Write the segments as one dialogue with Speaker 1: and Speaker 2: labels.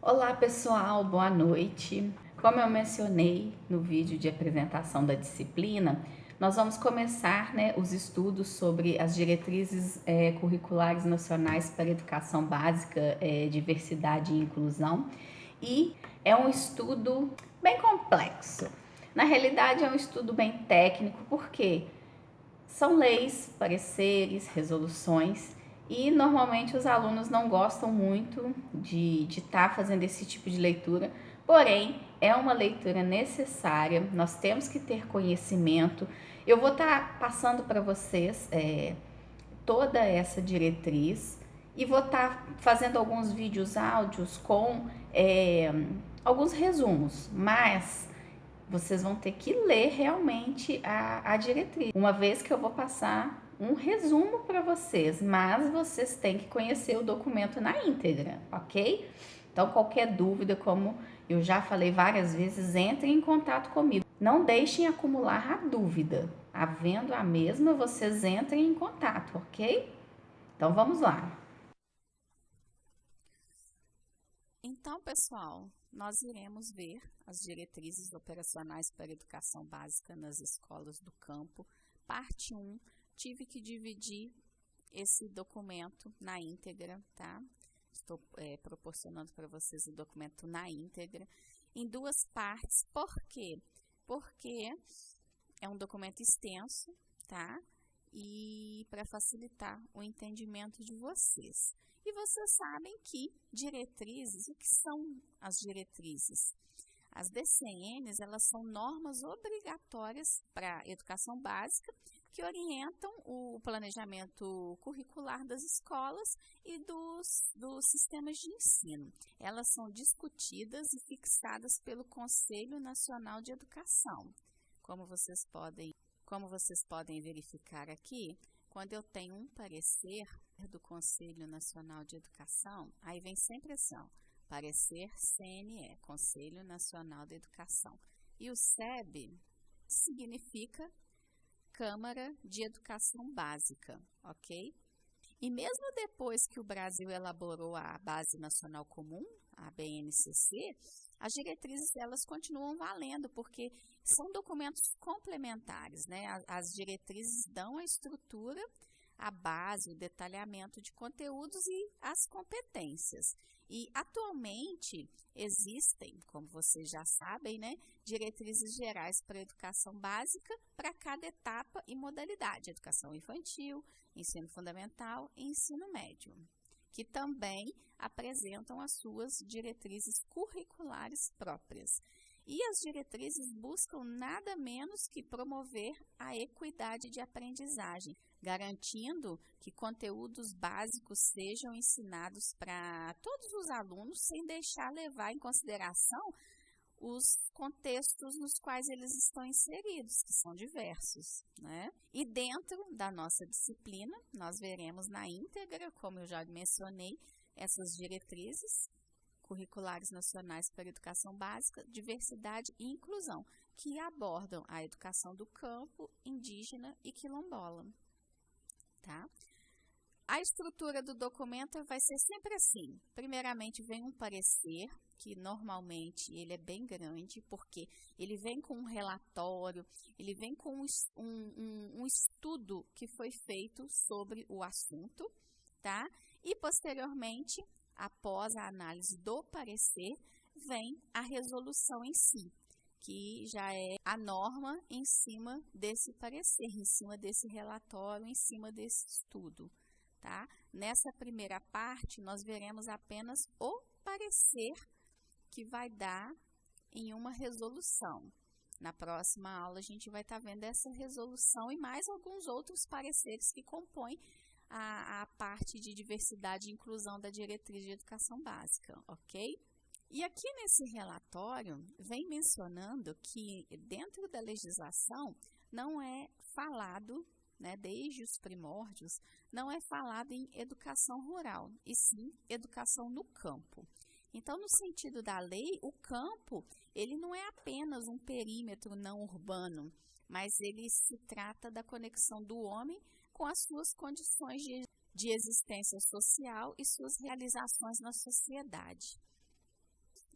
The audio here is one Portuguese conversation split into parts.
Speaker 1: Olá pessoal, boa noite. Como eu mencionei no vídeo de apresentação da disciplina, nós vamos começar os estudos sobre as diretrizes curriculares nacionais para a educação básica, diversidade e inclusão. E é um estudo bem complexo. Na realidade, é um estudo bem técnico, porque são leis, pareceres, resoluções e normalmente os alunos não gostam muito de estar fazendo esse tipo de leitura, porém é uma leitura necessária, nós temos que ter conhecimento. Eu vou estar passando para vocês toda essa diretriz e vou estar fazendo alguns vídeos áudios com alguns resumos, mas vocês vão ter que ler realmente a diretriz, uma vez que eu vou passar um resumo para vocês, mas vocês têm que conhecer o documento na íntegra, ok? Então, qualquer dúvida, como eu já falei várias vezes, entrem em contato comigo. Não deixem acumular a dúvida. Havendo a mesma, vocês entrem em contato, ok? Então, vamos lá.
Speaker 2: Então, pessoal, nós iremos ver as diretrizes operacionais para a educação básica nas escolas do campo, parte 1. Tive que dividir esse documento na íntegra, tá? Estou proporcionando para vocês o documento na íntegra, em duas partes. Por quê? Porque é um documento extenso, tá? E para facilitar o entendimento de vocês. E vocês sabem que diretrizes, o que são as diretrizes? As DCNs, elas são normas obrigatórias para a educação básica que orientam o planejamento curricular das escolas e dos sistemas de ensino. Elas são discutidas e fixadas pelo Conselho Nacional de Educação. Como vocês podem verificar aqui, quando eu tenho um parecer do Conselho Nacional de Educação, aí vem sempre assim, ó, parecer CNE, Conselho Nacional de Educação. E o SEB significa Câmara de Educação Básica, ok? E mesmo depois que o Brasil elaborou a Base Nacional Comum, a BNCC, as diretrizes elas continuam valendo, porque são documentos complementares, né? As diretrizes dão a estrutura, a base, o detalhamento de conteúdos e as competências. E atualmente existem, como vocês já sabem, né, diretrizes gerais para a educação básica para cada etapa e modalidade, educação infantil, ensino fundamental e ensino médio, que também apresentam as suas diretrizes curriculares próprias. E as diretrizes buscam nada menos que promover a equidade de aprendizagem, garantindo que conteúdos básicos sejam ensinados para todos os alunos, sem deixar levar em consideração os contextos nos quais eles estão inseridos, que são diversos, né? E dentro da nossa disciplina, nós veremos na íntegra, como eu já mencionei, essas diretrizes curriculares nacionais para a educação básica, diversidade e inclusão, que abordam a educação do campo, indígena e quilombola, tá? A estrutura do documento vai ser sempre assim. Primeiramente vem um parecer, que normalmente ele é bem grande, porque ele vem com um relatório, ele vem com um estudo que foi feito sobre o assunto, tá? E posteriormente, após a análise do parecer, vem a resolução em si, que já é a norma em cima desse parecer, em cima desse relatório, em cima desse estudo. Tá? Nessa primeira parte, nós veremos apenas o parecer que vai dar em uma resolução. Na próxima aula, a gente vai estar vendo essa resolução e mais alguns outros pareceres que compõem a parte de diversidade e inclusão da diretriz de educação básica, ok? E aqui nesse relatório, vem mencionando que dentro da legislação não é falado, né, desde os primórdios, não é falado em educação rural, e sim educação no campo. Então, no sentido da lei, o campo, ele não é apenas um perímetro não urbano, mas ele se trata da conexão do homem com as suas condições de existência social e suas realizações na sociedade.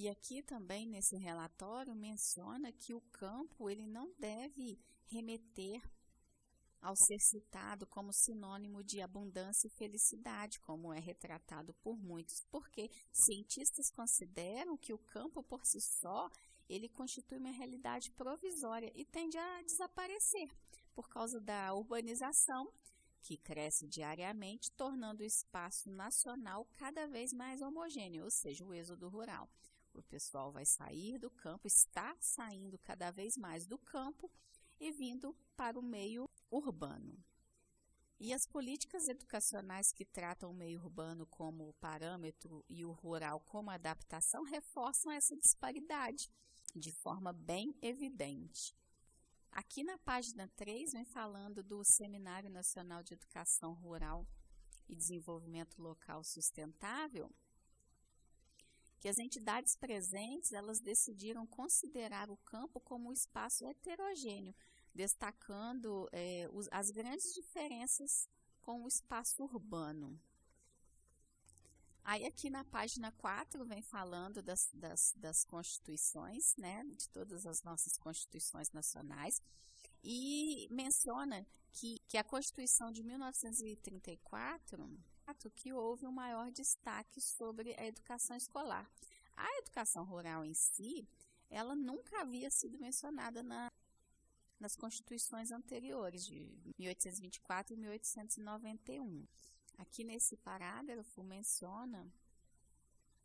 Speaker 2: E aqui também nesse relatório menciona que o campo ele não deve remeter ao ser citado como sinônimo de abundância e felicidade, como é retratado por muitos, porque cientistas consideram que o campo por si só, ele constitui uma realidade provisória e tende a desaparecer por causa da urbanização, que cresce diariamente, tornando o espaço nacional cada vez mais homogêneo, ou seja, o êxodo rural. O pessoal vai sair do campo, está saindo cada vez mais do campo e vindo para o meio urbano. E as políticas educacionais que tratam o meio urbano como parâmetro e o rural como adaptação reforçam essa disparidade de forma bem evidente. Aqui na página 3 vem falando do Seminário Nacional de Educação Rural e Desenvolvimento Local Sustentável, que as entidades presentes elas decidiram considerar o campo como um espaço heterogêneo, destacando as grandes diferenças com o espaço urbano. Aí aqui na página 4 vem falando das constituições, né, de todas as nossas constituições nacionais, e menciona que a Constituição de 1934, que houve um maior destaque sobre a educação escolar. A educação rural em si, ela nunca havia sido mencionada nas constituições anteriores, de 1824 e 1891. Aqui nesse parágrafo menciona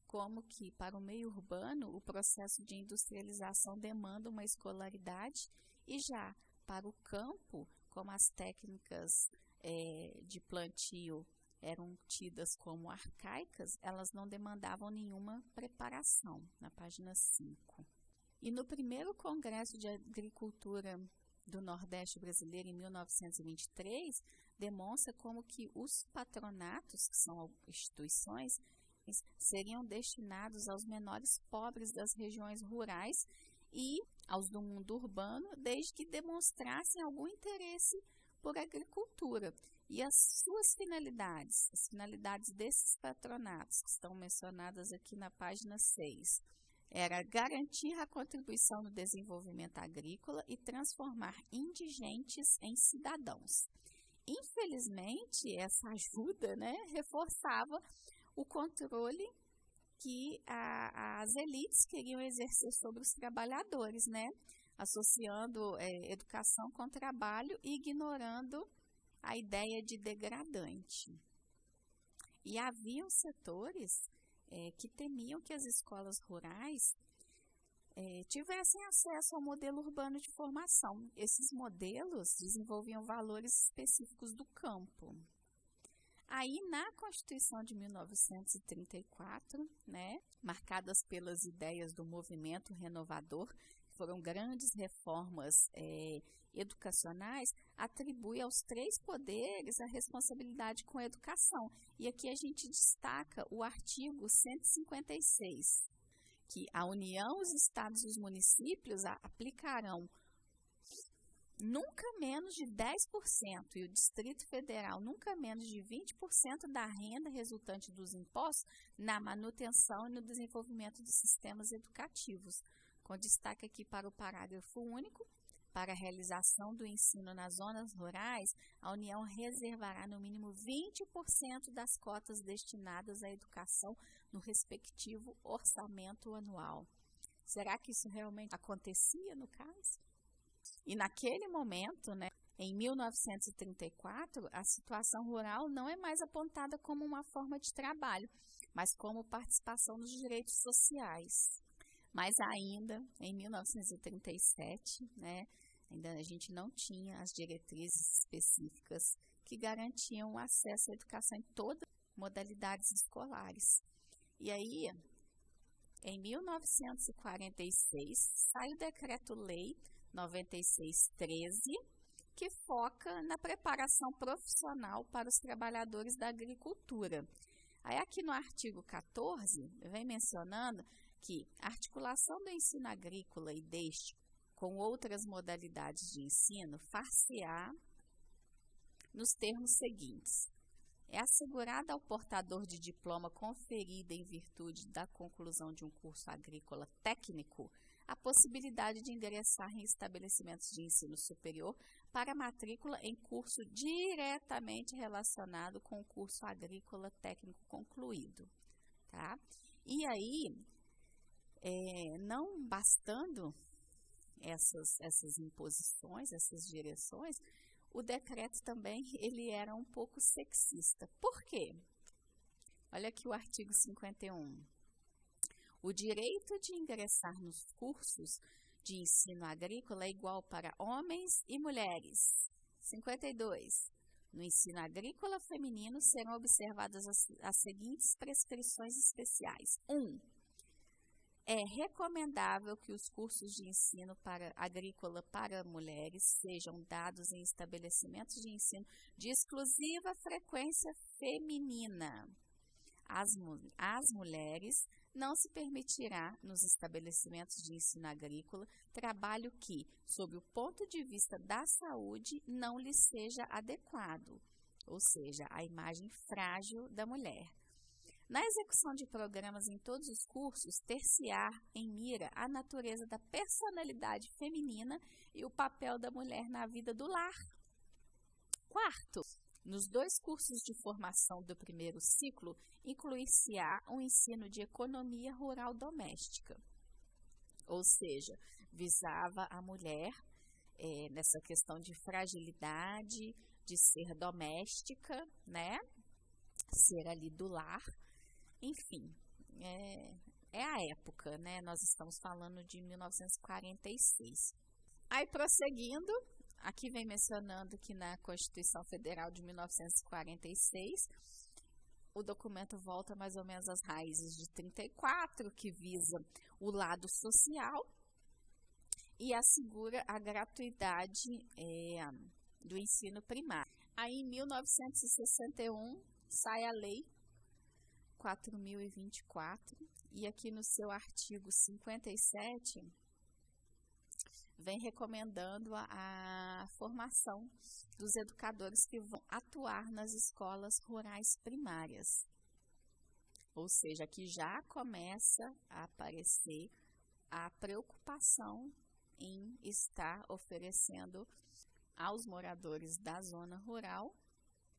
Speaker 2: como que para o meio urbano o processo de industrialização demanda uma escolaridade e já para o campo, como as técnicas de plantio eram tidas como arcaicas, elas não demandavam nenhuma preparação, na página 5. E no primeiro Congresso de Agricultura do Nordeste Brasileiro, em 1923, demonstra como que os patronatos, que são instituições, seriam destinados aos menores pobres das regiões rurais e aos do mundo urbano, desde que demonstrassem algum interesse por agricultura. E as suas finalidades, as finalidades desses patronatos, que estão mencionadas aqui na página 6, era garantir a contribuição no desenvolvimento agrícola e transformar indigentes em cidadãos. Infelizmente, essa ajuda, né, reforçava o controle que as elites queriam exercer sobre os trabalhadores, né, associando educação com trabalho e ignorando a ideia de degradante. E haviam setores que temiam que as escolas rurais tivessem acesso ao modelo urbano de formação. Esses modelos desenvolviam valores específicos do campo. Aí, na Constituição de 1934, né, marcadas pelas ideias do movimento renovador, que foram grandes reformas educacionais, atribui aos 3 poderes a responsabilidade com a educação. E aqui a gente destaca o artigo 156, que a União, os estados e os municípios aplicarão nunca menos de 10% e o Distrito Federal nunca menos de 20% da renda resultante dos impostos na manutenção e no desenvolvimento dos sistemas educativos, com destaque aqui para o parágrafo único. Para a realização do ensino nas zonas rurais, a União reservará no mínimo 20% das cotas destinadas à educação no respectivo orçamento anual. Será que isso realmente acontecia no caso? E naquele momento, né, em 1934, a situação rural não é mais apontada como uma forma de trabalho, mas como participação nos direitos sociais. Mas ainda, em 1937, né, ainda a gente não tinha as diretrizes específicas que garantiam o acesso à educação em todas as modalidades escolares. E aí, em 1946, sai o Decreto-Lei 9613, que foca na preparação profissional para os trabalhadores da agricultura. Aí aqui no artigo 14, vem mencionando que a articulação do ensino agrícola e deste com outras modalidades de ensino far-se-á nos termos seguintes. é assegurada ao portador de diploma conferido em virtude da conclusão de um curso agrícola técnico a possibilidade de ingressar em estabelecimentos de ensino superior para matrícula em curso diretamente relacionado com o curso agrícola técnico concluído, tá? E aí, não bastando essas imposições, essas direções, o decreto também ele era um pouco sexista. Por quê? Olha aqui o artigo 51. O direito de ingressar nos cursos de ensino agrícola é igual para homens e mulheres. 52. No ensino agrícola feminino serão observadas as seguintes prescrições especiais. 1. É recomendável que os cursos de ensino agrícola para mulheres sejam dados em estabelecimentos de ensino de exclusiva frequência feminina. As mulheres não se permitirá, nos estabelecimentos de ensino agrícola, trabalho que, sob o ponto de vista da saúde, não lhe seja adequado, ou seja, a imagem frágil da mulher. Na execução de programas em todos os cursos, ter-se-á em mira a natureza da personalidade feminina e o papel da mulher na vida do lar. 4. Nos 2 cursos de formação do primeiro ciclo, incluir-se-á um ensino de economia rural doméstica, ou seja, visava a mulher nessa questão de fragilidade, de ser doméstica, né? Ser ali do lar, enfim, é a época, né? Nós estamos falando de 1946. Aí, prosseguindo, aqui vem mencionando que na Constituição Federal de 1946, o documento volta mais ou menos às raízes de 34, que visa o lado social e assegura a gratuidade do ensino primário. Aí, em 1961, sai a Lei 4.024, e aqui no seu artigo 57, vem recomendando a formação dos educadores que vão atuar nas escolas rurais primárias. Ou seja, aqui já começa a aparecer a preocupação em estar oferecendo aos moradores da zona rural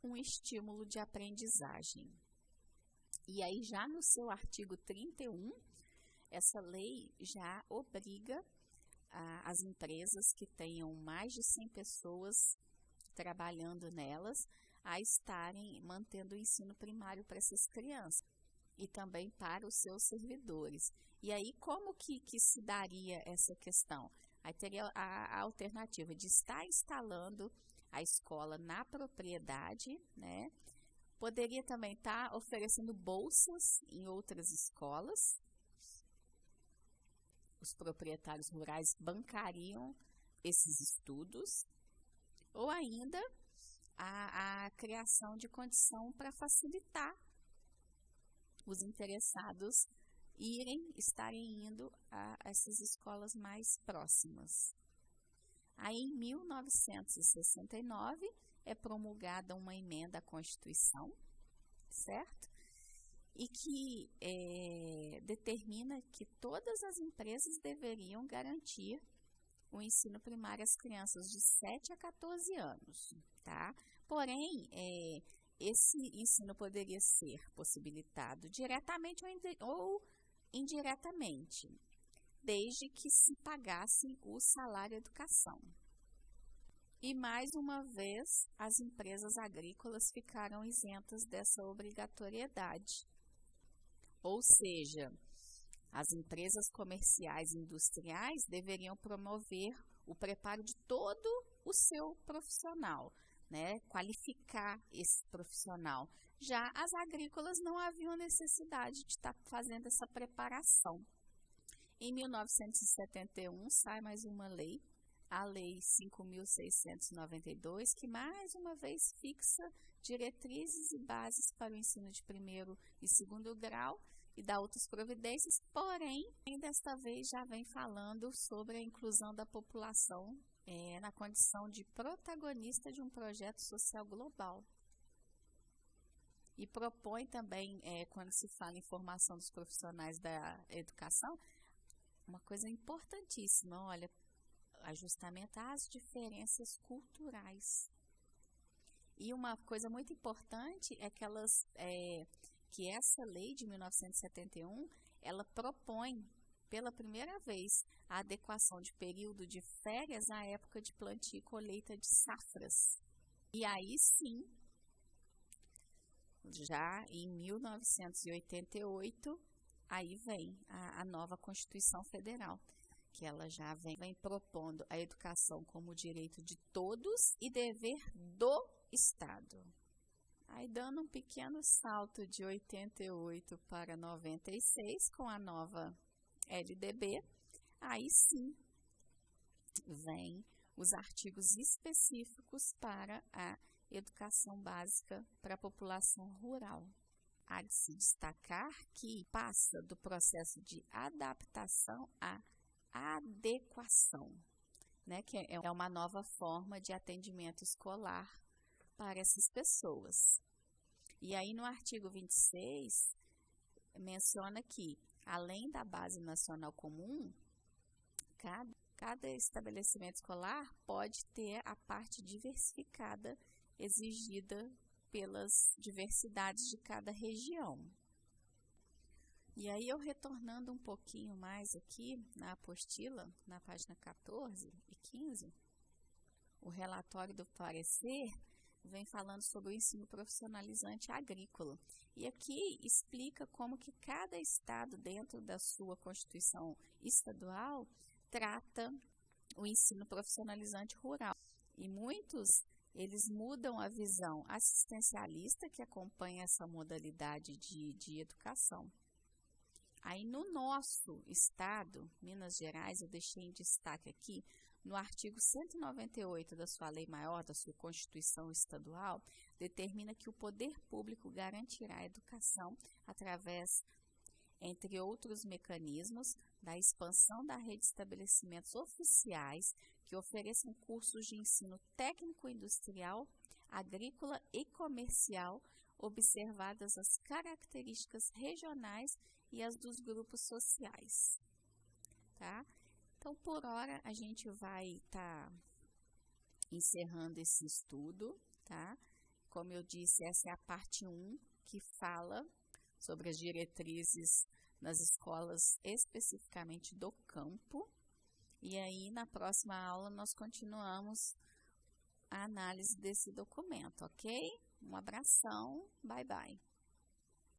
Speaker 2: um estímulo de aprendizagem. E aí, já no seu artigo 31, essa lei já obriga as empresas que tenham mais de 100 pessoas trabalhando nelas a estarem mantendo o ensino primário para essas crianças e também para os seus servidores. E aí, como que se daria essa questão? Aí teria a alternativa de estar instalando a escola na propriedade, né? Poderia também estar oferecendo bolsas em outras escolas. Os proprietários rurais bancariam esses estudos. Ou ainda a criação de condição para facilitar os interessados estarem indo a essas escolas mais próximas. Aí, em 1969, é promulgada uma emenda à Constituição, certo? E que determina que todas as empresas deveriam garantir o ensino primário às crianças de 7 a 14 anos, tá? Porém, esse ensino poderia ser possibilitado diretamente ou indiretamente, desde que se pagasse o salário educação. E, mais uma vez, as empresas agrícolas ficaram isentas dessa obrigatoriedade. Ou seja, as empresas comerciais e industriais deveriam promover o preparo de todo o seu profissional, né? Qualificar esse profissional. Já as agrícolas não haviam necessidade de estar fazendo essa preparação. Em 1971, sai mais uma lei, a Lei 5.692, que mais uma vez fixa diretrizes e bases para o ensino de primeiro e segundo grau e dá outras providências, porém, desta vez já vem falando sobre a inclusão da população na condição de protagonista de um projeto social global. e propõe também, quando se fala em formação dos profissionais da educação, uma coisa importantíssima, olha, ajustamento às diferenças culturais. E uma coisa muito importante é que essa lei de 1971, ela propõe, pela primeira vez, a adequação de período de férias à época de plantio e colheita de safras. E aí sim, já em 1988, aí vem a nova Constituição Federal, que ela já vem propondo a educação como direito de todos e dever do Estado. Aí dando um pequeno salto de 88 para 96 com a nova LDB, aí sim vem os artigos específicos para a educação básica para a população rural. Há de se destacar que passa do processo de adaptação à adequação, né, que é uma nova forma de atendimento escolar para essas pessoas. E aí no artigo 26 menciona que, além da base nacional comum, cada estabelecimento escolar pode ter a parte diversificada exigida pelas diversidades de cada região. E aí eu retornando um pouquinho mais aqui na apostila, na página 14 e 15, o relatório do parecer vem falando sobre o ensino profissionalizante agrícola. E aqui explica como que cada estado, dentro da sua Constituição estadual, trata o ensino profissionalizante rural. E muitos, eles mudam a visão assistencialista que acompanha essa modalidade de educação. Aí no nosso estado, Minas Gerais, eu deixei em destaque aqui, no artigo 198 da sua lei maior, da sua Constituição Estadual, determina que o poder público garantirá a educação através, entre outros mecanismos, da expansão da rede de estabelecimentos oficiais que ofereçam cursos de ensino técnico-industrial, agrícola e comercial, observadas as características regionais e as dos grupos sociais, tá? Então, por hora, a gente vai estar encerrando esse estudo, tá? Como eu disse, essa é a parte 1, que fala sobre as diretrizes nas escolas, especificamente do campo. E aí, na próxima aula, nós continuamos a análise desse documento, ok? Um abração, bye bye!